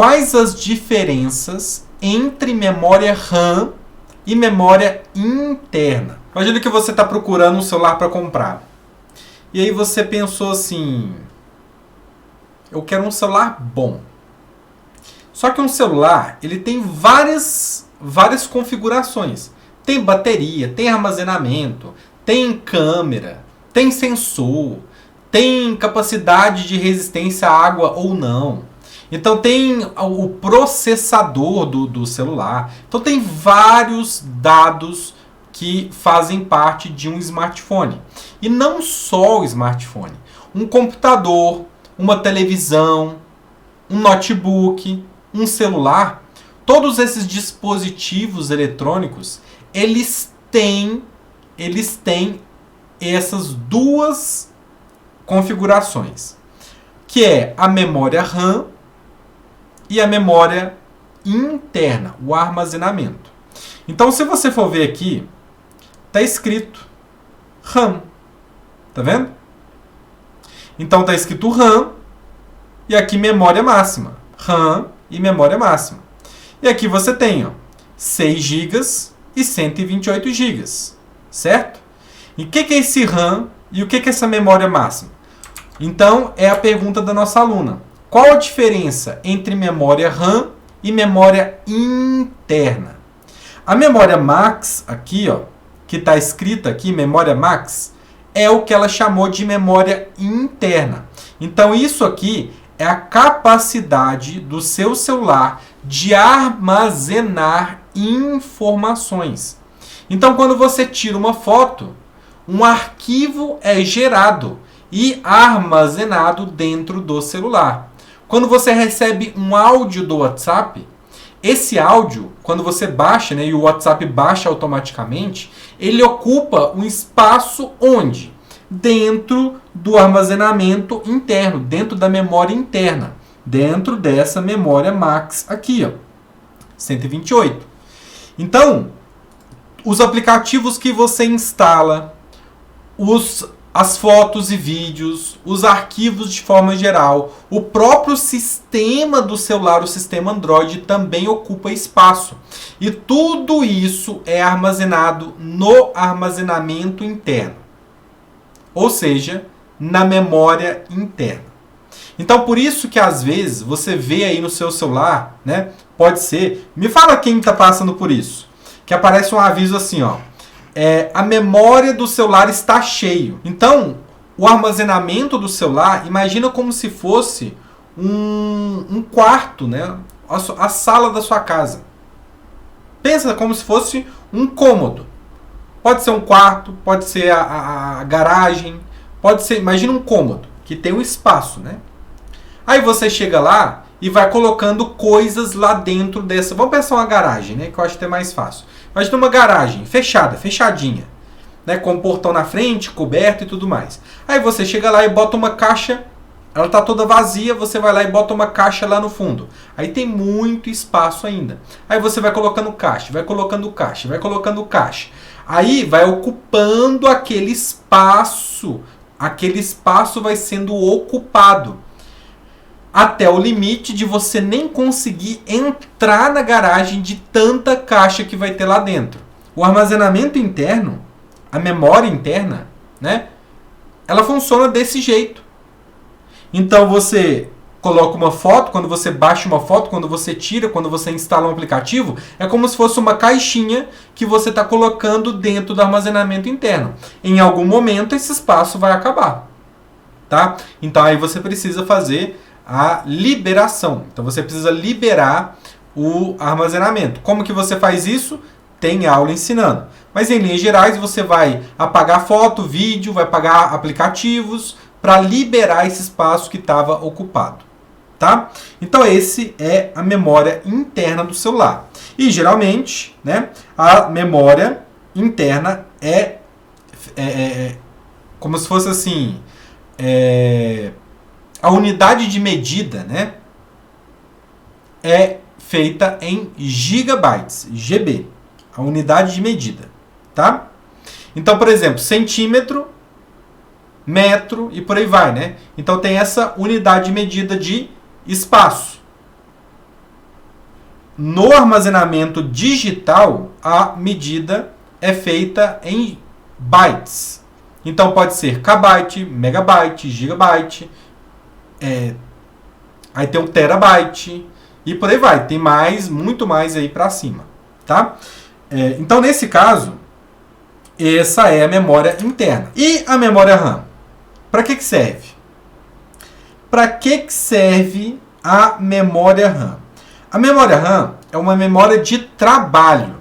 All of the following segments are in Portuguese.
quais as diferenças entre memória RAM e memória interna. Imagina que você está procurando um celular para comprar. E aí você pensou assim, eu quero um celular bom. Só que um celular, ele tem várias configurações. Tem bateria, tem armazenamento, tem câmera, tem sensor, tem capacidade de resistência à água ou não. Então tem o processador do celular. Então tem vários dados que fazem parte de um smartphone. E não só o smartphone. Um computador, uma televisão, um notebook, um celular. Todos esses dispositivos eletrônicos, eles têm essas duas configurações, que é a memória RAM e a memória interna, o armazenamento. Então, se você for ver aqui, está escrito RAM. Tá vendo? Então, está escrito RAM e aqui memória máxima. RAM e memória máxima. E aqui você tem 6 GB e 128 GB. Certo? E o que é esse RAM e o que é essa memória máxima? Então, é a pergunta da nossa aluna. Qual a diferença entre memória RAM e memória interna? A memória max, aqui, que está escrita aqui, memória max, é o que ela chamou de memória interna. Então, isso aqui é a capacidade do seu celular de armazenar informações. Então, quando você tira uma foto, um arquivo é gerado e armazenado dentro do celular. Quando você recebe um áudio do WhatsApp, esse áudio, quando você baixa, e o WhatsApp baixa automaticamente, ele ocupa um espaço onde? Dentro do armazenamento interno, dentro da memória interna, dentro dessa memória max aqui, 128. Então, os aplicativos que você instala, as fotos e vídeos, os arquivos de forma geral, o próprio sistema do celular, o sistema Android, também ocupa espaço. E tudo isso é armazenado no armazenamento interno. Ou seja, na memória interna. Então, por isso que às vezes você vê aí no seu celular, pode ser, me fala quem está passando por isso, que aparece um aviso assim, a memória do celular está cheio. Então, o armazenamento do celular, imagina como se fosse um quarto, a sala da sua casa. Pensa como se fosse um cômodo. Pode ser um quarto, pode ser a garagem, pode ser, imagina um cômodo, que tem um espaço, Aí você chega lá e vai colocando coisas lá dentro dessa... Vamos pensar uma garagem, que eu acho que é mais fácil. Imagina uma garagem fechadinha, com um portão na frente, coberto e tudo mais. Aí você chega lá e bota uma caixa, ela está toda vazia, você vai lá e bota uma caixa lá no fundo. Aí tem muito espaço ainda. Aí você vai colocando caixa, vai colocando caixa, vai colocando caixa. Aí vai ocupando aquele espaço vai sendo ocupado. Até o limite de você nem conseguir entrar na garagem de tanta caixa que vai ter lá dentro. O armazenamento interno, a memória interna, ela funciona desse jeito. Então você coloca uma foto, quando você baixa uma foto, quando você tira, quando você instala um aplicativo, é como se fosse uma caixinha que você está colocando dentro do armazenamento interno. Em algum momento esse espaço vai acabar. Tá? Então aí você precisa fazer a liberação. Então você precisa liberar o armazenamento. Como que você faz isso? Tem aula ensinando. Mas em linhas gerais você vai apagar foto, vídeo, vai apagar aplicativos para liberar esse espaço que estava ocupado. Tá? Então esse é a memória interna do celular. E geralmente, a memória interna é como se fosse assim, a unidade de medida, é feita em gigabytes, GB, a unidade de medida, tá? Então, por exemplo, centímetro, metro e por aí vai, Então tem essa unidade de medida de espaço. no armazenamento digital, a medida é feita em bytes. Então pode ser kbyte, megabyte, gigabyte, aí tem um terabyte e por aí vai. Tem muito mais aí para cima, tá? Então nesse caso, essa é a memória interna. E a memória RAM? Para que serve? Para que serve a memória RAM? A memória RAM é uma memória de trabalho.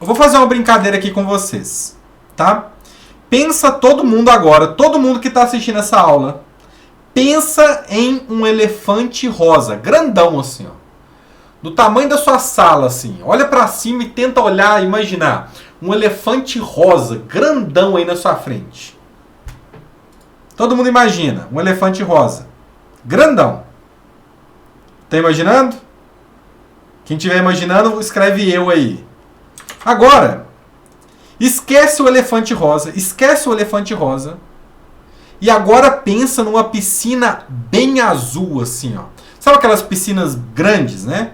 Eu vou fazer uma brincadeira aqui com vocês, tá? Pensa todo mundo agora, todo mundo que está assistindo essa aula, pensa em um elefante rosa, grandão assim, ó, do tamanho da sua sala, assim. Olha para cima e tenta olhar, imaginar um elefante rosa, grandão aí na sua frente. Todo mundo imagina um elefante rosa, grandão. Tá imaginando? Quem estiver imaginando, escreve eu aí. Agora, esquece o elefante rosa, e agora pensa numa piscina bem azul, assim, ó. Sabe aquelas piscinas grandes, né?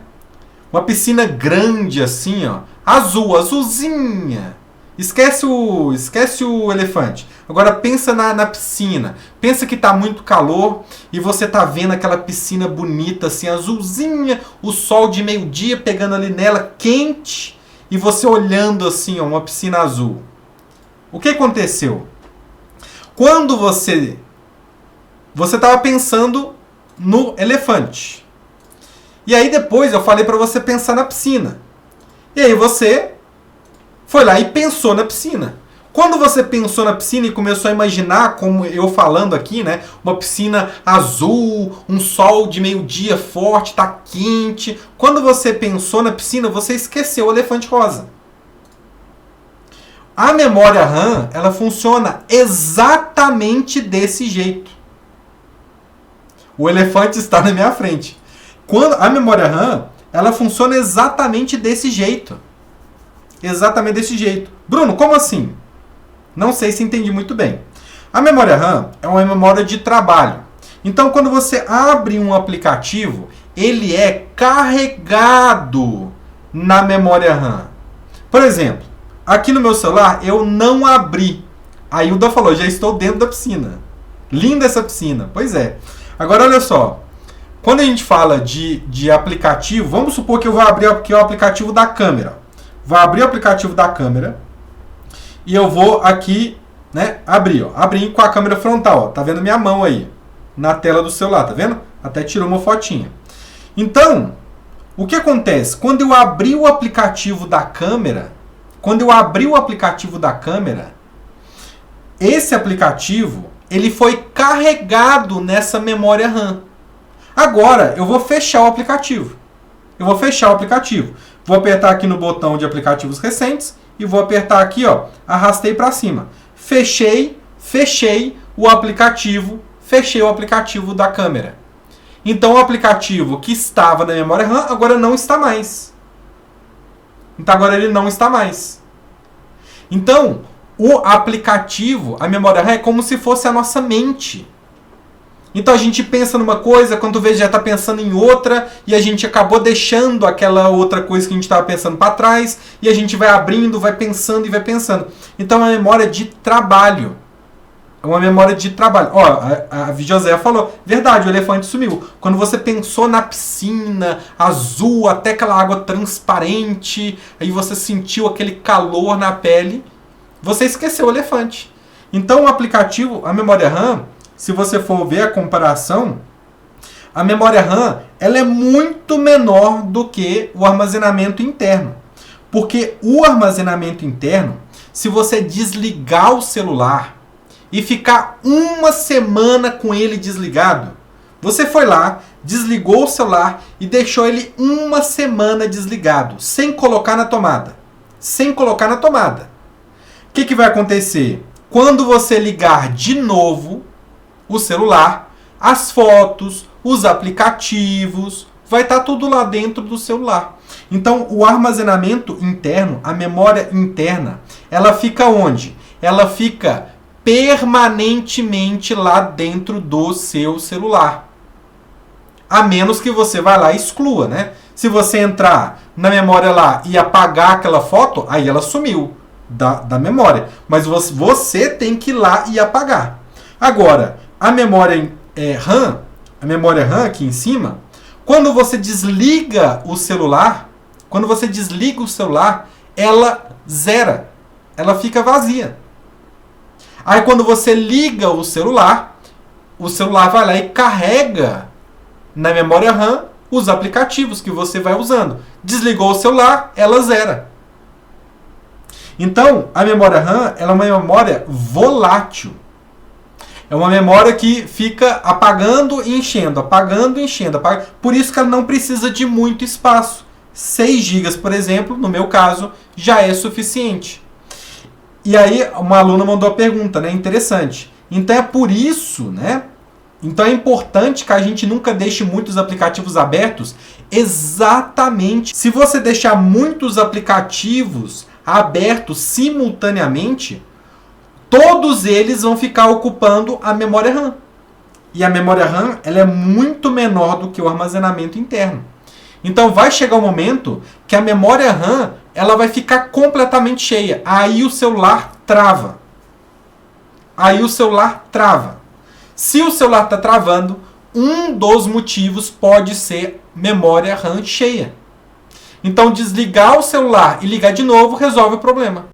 Uma piscina grande, assim, ó, azul, azulzinha. Esquece o elefante. Agora pensa na piscina. Pensa que tá muito calor e você tá vendo aquela piscina bonita, assim, azulzinha, o sol de meio-dia pegando ali nela, quente, e você olhando assim, ó, uma piscina azul. O que aconteceu? Quando você estava pensando no elefante. E aí depois eu falei para você pensar na piscina. E aí você foi lá e pensou na piscina. Quando você pensou na piscina e começou a imaginar, como eu falando aqui, né, uma piscina azul, um sol de meio-dia forte, tá quente. Quando você pensou na piscina, você esqueceu o elefante rosa. A memória RAM, ela funciona exatamente desse jeito. O elefante está na minha frente. Quando a memória RAM, ela funciona exatamente desse jeito. Exatamente desse jeito. Bruno, como assim? Não sei se entendi muito bem. A memória RAM é uma memória de trabalho. Então, quando você abre um aplicativo, ele é carregado na memória RAM. Por exemplo, aqui no meu celular, eu não abri. A Hilda falou, já estou dentro da piscina. Linda essa piscina. Pois é. Agora, olha só. Quando a gente fala de aplicativo, vamos supor que eu vou abrir aqui o aplicativo da câmera. Vou abrir o aplicativo da câmera e eu vou aqui, né, abrir, ó. Abrir com a câmera frontal, ó. Tá vendo minha mão aí na tela do celular, tá vendo? Até tirou uma fotinha. Então, o que acontece? Quando eu abri o aplicativo da câmera, esse aplicativo, ele foi carregado nessa memória RAM. Agora, eu vou fechar o aplicativo. Vou apertar aqui no botão de aplicativos recentes e vou apertar aqui, ó, arrastei para cima. Fechei o aplicativo da câmera. Então, o aplicativo que estava na memória RAM agora não está mais. Então, agora ele não está mais. Então, o aplicativo, a memória RAM é como se fosse a nossa mente. Então a gente pensa numa coisa, quando vê já está pensando em outra, e a gente acabou deixando aquela outra coisa que a gente estava pensando para trás, e a gente vai abrindo, vai pensando e vai pensando. Então é uma memória de trabalho. É uma memória de trabalho. Ó, a José falou, verdade, o elefante sumiu. Quando você pensou na piscina azul, até aquela água transparente, aí você sentiu aquele calor na pele, você esqueceu o elefante. Então o aplicativo, a memória RAM, se você for ver a comparação, a memória RAM ela é muito menor do que o armazenamento interno. Porque o armazenamento interno, se você desligar o celular e ficar uma semana com ele desligado, você foi lá, desligou o celular e deixou ele uma semana desligado, sem colocar na tomada. O que vai acontecer? Quando você ligar de novo o celular, as fotos, os aplicativos, vai estar tudo lá dentro do celular. Então, o armazenamento interno, a memória interna, ela fica onde? Ela fica permanentemente lá dentro do seu celular. A menos que você vá lá e exclua, né? Se você entrar na memória lá e apagar aquela foto, aí ela sumiu da memória. Mas você tem que ir lá e apagar. Agora, a memória RAM, a memória RAM aqui em cima, quando você desliga o celular, ela zera. Ela fica vazia. Aí quando você liga o celular vai lá e carrega na memória RAM os aplicativos que você vai usando. Desligou o celular, ela zera. Então, a memória RAM ela é uma memória volátil. É uma memória que fica apagando e enchendo, apagando e enchendo. Por isso que ela não precisa de muito espaço. 6 GB, por exemplo, no meu caso, já é suficiente. E aí, uma aluna mandou a pergunta, né? Interessante. Então é por isso, né? Então é importante que a gente nunca deixe muitos aplicativos abertos. Exatamente. Se você deixar muitos aplicativos abertos simultaneamente, todos eles vão ficar ocupando a memória RAM. E a memória RAM ela é muito menor do que o armazenamento interno. Então vai chegar um momento que a memória RAM ela vai ficar completamente cheia. Aí o celular trava. Se o celular está travando, um dos motivos pode ser memória RAM cheia. Então desligar o celular e ligar de novo resolve o problema.